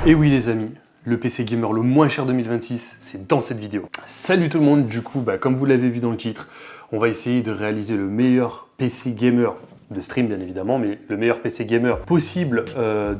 Et oui les amis, le PC gamer le moins cher 2026, c'est dans cette vidéo. Salut tout le monde, du coup, comme vous l'avez vu dans le titre, on va essayer de réaliser le meilleur PC gamer de stream bien évidemment, mais le meilleur PC gamer possible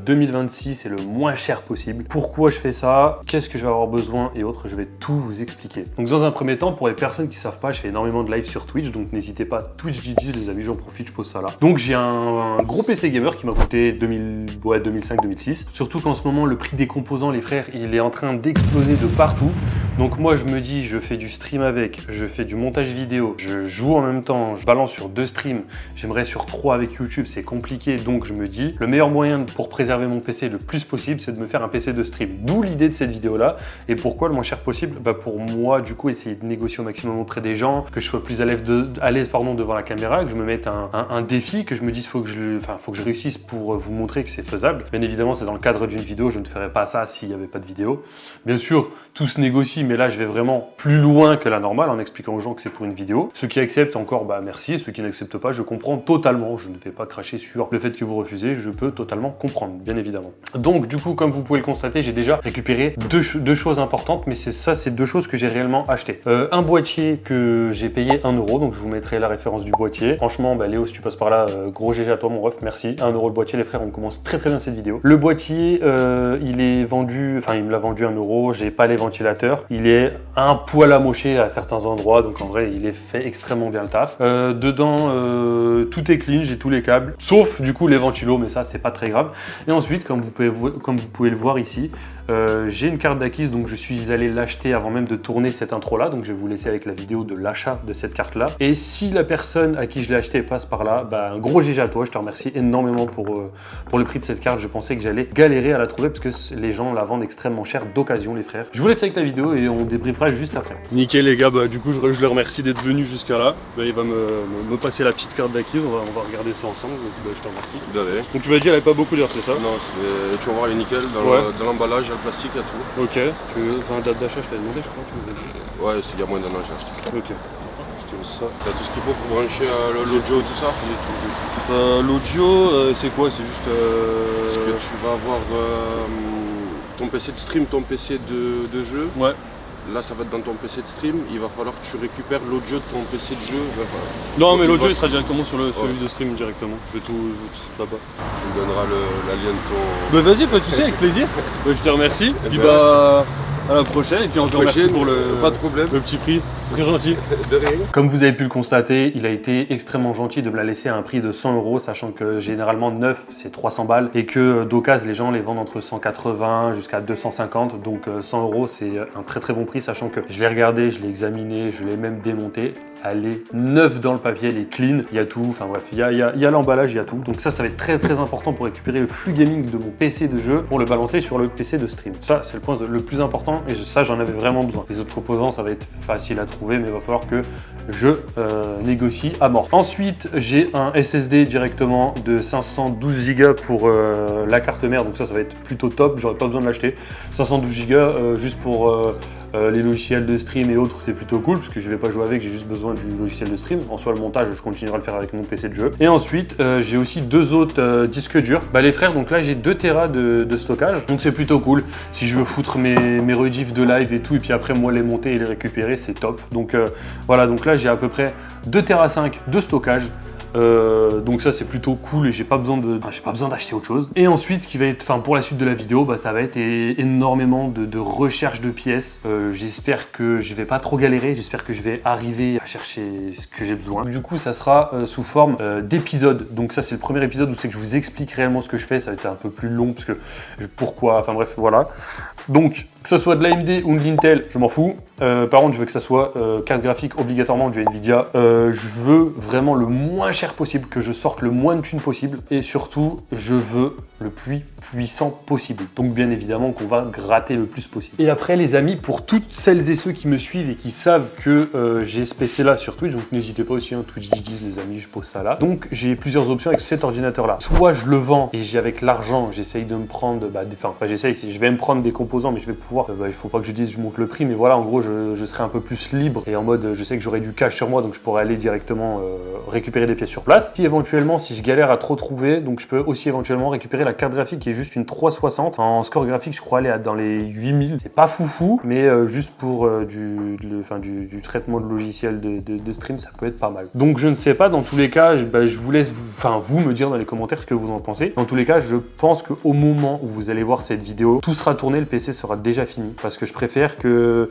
2026 et le moins cher possible. Pourquoi je fais ça? Qu'est-ce que je vais avoir besoin et autres? Je vais tout vous expliquer. Donc dans un premier temps, pour les personnes qui savent pas, je fais énormément de live sur Twitch, donc n'hésitez pas, Twitch GG les amis, j'en profite, je pose ça là. Donc j'ai un gros PC gamer qui m'a coûté 2005-2006. Surtout qu'en ce moment, le prix des composants, les frères, il est en train d'exploser de partout. Donc moi je me dis, je fais du stream avec, je fais du montage vidéo, je joue en même temps, je balance sur 2 streams, j'aimerais sur 3 avec YouTube, c'est compliqué, donc je me dis, le meilleur moyen pour préserver mon PC le plus possible, c'est de me faire un PC de stream. D'où l'idée de cette vidéo là. Et pourquoi le moins cher possible? Pour moi, du coup, essayer de négocier au maximum auprès des gens, que je sois plus à l'aise devant la caméra, que je me mette un défi, que je me dise faut que je réussisse pour vous montrer que c'est faisable. Bien évidemment, c'est dans le cadre d'une vidéo, je ne ferais pas ça s'il n'y avait pas de vidéo. Bien sûr, tout se négocie, mais là je vais vraiment plus loin que la normale en expliquant aux gens que c'est pour une vidéo. Ceux qui acceptent encore, merci. Ceux qui n'acceptent pas, je comprends totalement. Je ne vais pas cracher sur le fait que vous refusez, je peux totalement comprendre, bien évidemment. Donc du coup, comme vous pouvez le constater, j'ai déjà récupéré deux choses importantes, mais c'est 2 choses que j'ai réellement achetées. Un boîtier que j'ai payé 1 €, donc je vous mettrai la référence du boîtier. Franchement, Léo, si tu passes par là, gros GG à toi mon ref, merci. 1 € le boîtier, les frères, on commence très bien cette vidéo. Le boîtier, il est vendu, il me l'a vendu 1 €, j'ai pas les ventilateurs. Il est un poil amoché à certains endroits, donc en vrai, il est fait extrêmement bien le taf. Dedans, tout est clean, j'ai tous les câbles, sauf du coup les ventilos, mais ça c'est pas très grave. Et ensuite, comme vous pouvez le voir ici, j'ai une carte d'acquise, donc je suis allé l'acheter avant même de tourner cette intro là, donc je vais vous laisser avec la vidéo de l'achat de cette carte là. Et si la personne à qui je l'ai acheté passe par là, un gros GG à toi, je te remercie énormément pour le prix de cette carte. Je pensais que j'allais galérer à la trouver parce que les gens la vendent extrêmement cher d'occasion, les frères. Je vous laisse avec la vidéo et on débriefera juste après. Nickel les gars, du coup je les remercie d'être venus jusqu'à là. Il va me passer la petite carte d'acquise, on va regarder ça ensemble, donc je te remercie. Donc tu m'as dit elle avait pas beaucoup d'air, c'est ça? Non, tu vas voir, elle est nickel, dans l'emballage, il y a le plastique, il y a tout. Ok, date d'achat je t'avais demandé, je crois, tu m'avais dit. Ouais, il y a moins d'un an j'ai acheté. Ok, je te laisse ça. T'as tout ce qu'il faut pour brancher l'audio, tout ça? J'ai tout. L'audio, c'est quoi? C'est juste... Parce que tu vas avoir ton PC de stream, ton PC de jeu. Ouais. Là, ça va être dans ton PC de stream, il va falloir que tu récupères l'audio de ton PC de jeu. Non, mais l'audio il sera directement sur celui de stream directement. Je vais tout là-bas. Tu me donneras la lien de ton... Vas-y, pas de soucis, avec plaisir. Je te remercie. Et puis à la prochaine. Et puis on te remercie pour pas de problème. Le petit prix. C'est très gentil. De rien. Comme vous avez pu le constater, il a été extrêmement gentil de me la laisser à un prix de 100 €, sachant que généralement neuf c'est 300 balles et que d'occasion les gens les vendent entre 180 jusqu'à 250. Donc 100 € c'est un très bon prix, sachant que je l'ai regardé, je l'ai examiné, je l'ai même démonté. Elle est neuve dans le papier, elle est clean, il y a tout, enfin bref, il y a l'emballage, il y a tout. Donc ça va être très important pour récupérer le flux gaming de mon PC de jeu pour le balancer sur le PC de stream. Ça, c'est le point le plus important et ça, j'en avais vraiment besoin. Les autres composants, ça va être facile à trouver, mais il va falloir que je négocie à mort. Ensuite, j'ai un SSD directement de 512 Go pour la carte mère, donc ça va être plutôt top, j'aurais pas besoin de l'acheter. 512 Go juste pour les logiciels de stream et autres, c'est plutôt cool parce que je vais pas jouer avec, j'ai juste besoin du logiciel de stream. En soi, le montage, je continuerai à le faire avec mon PC de jeu. Et ensuite, j'ai aussi 2 autres disques durs. Les frères, donc là, j'ai 2 Tera de stockage, donc c'est plutôt cool. Si je veux foutre mes rediffs de live et tout, et puis après, moi, les monter et les récupérer, c'est top. Donc voilà, donc là, j'ai à peu près 2 Tera 5 de stockage. Donc ça c'est plutôt cool et j'ai pas besoin d'acheter autre chose. Et ensuite ce qui va être, pour la suite de la vidéo, ça va être énormément de recherche de pièces. J'espère que je vais pas trop galérer, j'espère que je vais arriver à chercher ce que j'ai besoin. Du coup ça sera sous forme d'épisode. Donc ça c'est le premier épisode où c'est que je vous explique réellement ce que je fais. Ça va être un peu plus long parce que pourquoi, bref voilà. Donc que ce soit de l'AMD ou de l'Intel, je m'en fous. Par contre, je veux que ça soit carte graphique obligatoirement du Nvidia. Je veux vraiment le moins cher possible, que je sorte le moins de thunes possible. Et surtout, je veux le plus puissant possible. Donc bien évidemment qu'on va gratter le plus possible. Et après les amis, pour toutes celles et ceux qui me suivent et qui savent que j'ai ce PC là sur Twitch, donc n'hésitez pas aussi, Twitch GG les amis, je pose ça là. Donc j'ai plusieurs options avec cet ordinateur là. Soit je le vends et avec l'argent, j'essaye de me prendre, je vais me prendre des composants, mais je vais pouvoir, il faut pas que je dise je monte le prix, mais voilà, en gros je serai un peu plus libre et en mode je sais que j'aurai du cash sur moi, donc je pourrais aller directement récupérer des pièces sur place. Si éventuellement, si je galère à trop trouver, donc je peux aussi éventuellement récupérer la la carte graphique est juste une 360. En score graphique, je crois aller dans les 8000. C'est pas foufou, mais juste pour du traitement de logiciel de stream, ça peut être pas mal. Donc je ne sais pas, dans tous les cas, je vous laisse vous me dire dans les commentaires ce que vous en pensez. Dans tous les cas, je pense qu'au moment où vous allez voir cette vidéo, tout sera tourné, le PC sera déjà fini. Parce que je préfère que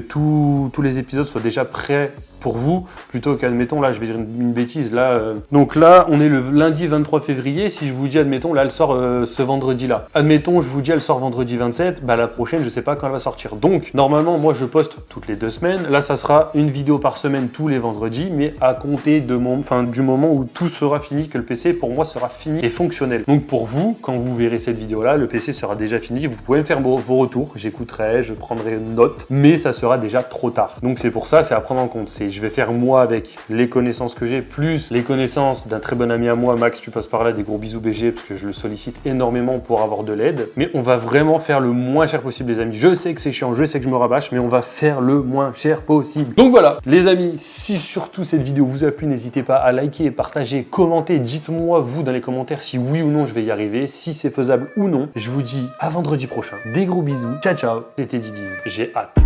tous les épisodes soient déjà prêts pour vous, plutôt qu'admettons, là je vais dire une bêtise, là donc là on est le lundi 23 février, si je vous dis admettons là elle sort ce vendredi là, admettons je vous dis elle sort vendredi 27, bah la prochaine je sais pas quand elle va sortir, donc normalement moi je poste toutes les 2 semaines, là ça sera une vidéo par semaine tous les vendredis, mais à compter du moment où tout sera fini, que le PC pour moi sera fini et fonctionnel. Donc pour vous, quand vous verrez cette vidéo là, le PC sera déjà fini, vous pouvez me faire vos retours, j'écouterai, je prendrai une note, mais ça sera déjà trop tard, donc c'est pour ça, c'est à prendre en compte. Je vais faire moi avec les connaissances que j'ai, plus les connaissances d'un très bon ami à moi, Max, tu passes par là, des gros bisous BG, parce que je le sollicite énormément pour avoir de l'aide. Mais on va vraiment faire le moins cher possible, les amis. Je sais que c'est chiant, je sais que je me rabâche, mais on va faire le moins cher possible. Donc voilà, les amis, si surtout cette vidéo vous a plu, n'hésitez pas à liker, partager, commenter. Dites-moi, vous, dans les commentaires, si oui ou non je vais y arriver, si c'est faisable ou non. Je vous dis à vendredi prochain. Des gros bisous. Ciao, ciao. C'était Didiz. J'ai hâte.